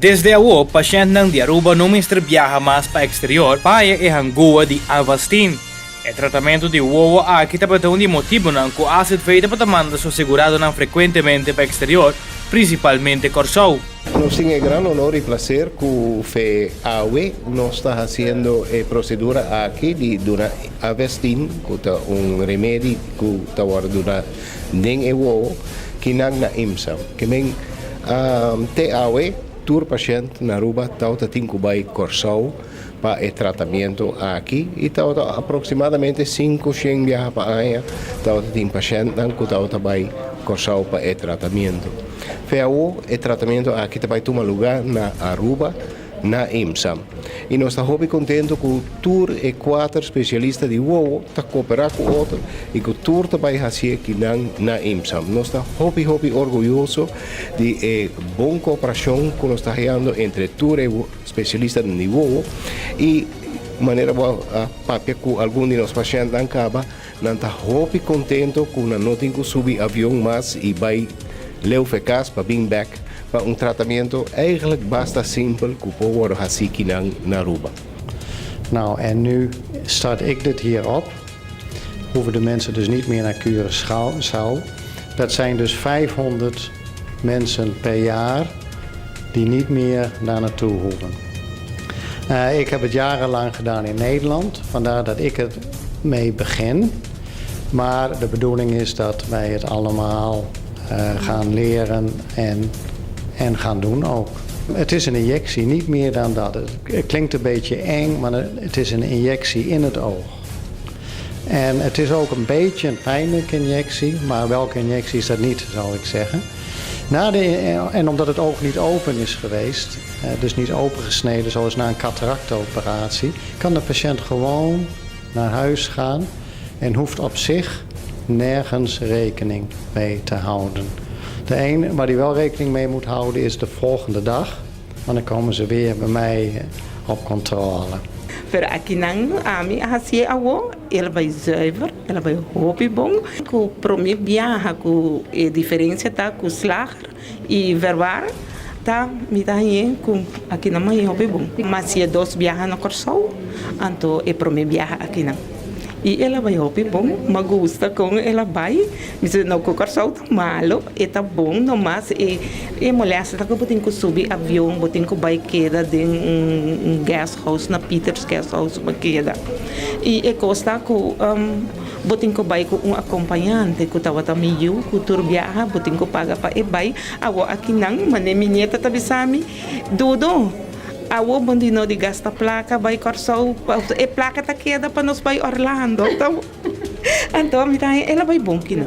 Desde o pasyente ng de Aruba não viaja mais para exterior para a Goa de Avastin. O tratamento de uovo aqui também tem um motivo não que ácido feito para mandar seu segurado não frequentemente para exterior, principalmente Corsou. Nos tiene gran honor y placer que fe AWE nos está haciendo procedura aquí de Avastin, que es un remedio que está guardando den e uovo, que na IMSA. Que men te AWE tur paciente na Aruba tauta tinco bai Corsou para o tratamento aqui e tauta aproximadamente 500 viaja para aí tauta tin paciente que tauta bai Corsou para o tratamento. FAO o tratamento aqui também toma lugar na Aruba, na IMSA. E nós estamos muito contentes que o tour e 4 especialistas de uovo está cooperando com o outro e que o tour também fazer aqui na IMSA. Nós estamos muito orgulhosos de boa cooperação que nós estamos fazendo entre o tour e especialistas de uovo e maneira para que algum de nossos pacientes acaba, nós estamos muito contentes que não tem que subir avião mais e vai eficaz para vir back para um tratamento eigenlijk basta simpel que pode worden gezien na Aruba. Nou, en nu start ik dit hier op. Hoeven de mensen dus niet meer naar Curaçao. Dat zijn dus 500 mensen per jaar die niet meer daar naartoe hoeven. Ik heb het jarenlang gedaan in Nederland, vandaar dat ik het mee begin. Maar de bedoeling is dat wij het allemaal gaan leren en gaan doen ook. Het is een injectie, niet meer dan dat. Het klinkt een beetje eng, maar het is een injectie in het oog. En het is ook een beetje een pijnlijke injectie, maar welke injectie is dat niet, zou ik zeggen. En omdat het oog niet open is geweest, dus niet opengesneden zoals na een cataractoperatie, kan de patiënt gewoon naar huis gaan en hoeft op zich nergens rekening mee te houden. De ene waar hij wel rekening mee moet houden is de volgende dag, want dan komen ze weer bij mij op controle. Pero aqui não, a mim assim ela vai zuiver, ela vai hobby bom. Que para mim viaja, que a diferença tá com slager e verbar, tá me dá aí com aqui não é hobby bom. Mas se dois viaja na Corsou, então é para mim viaja aqui não. E ela vai hobby bom, me gusta com ela vai, mas não com Corsou tá malo, é tá bom, não mas e mulher está que botem que subir avião, botem que vai queda de guest house na Peters guest house uma queda. E custa que botem que vai com acompanhante que tava também eu, que tour viaja, botem que paga para e vai, agora aqui não, mas nem minha tá bisami, dudo. A o bandino de gasta placa vai Corsou, e placa tá queda para nós vai Orlando, então me dá ela vai bom que não.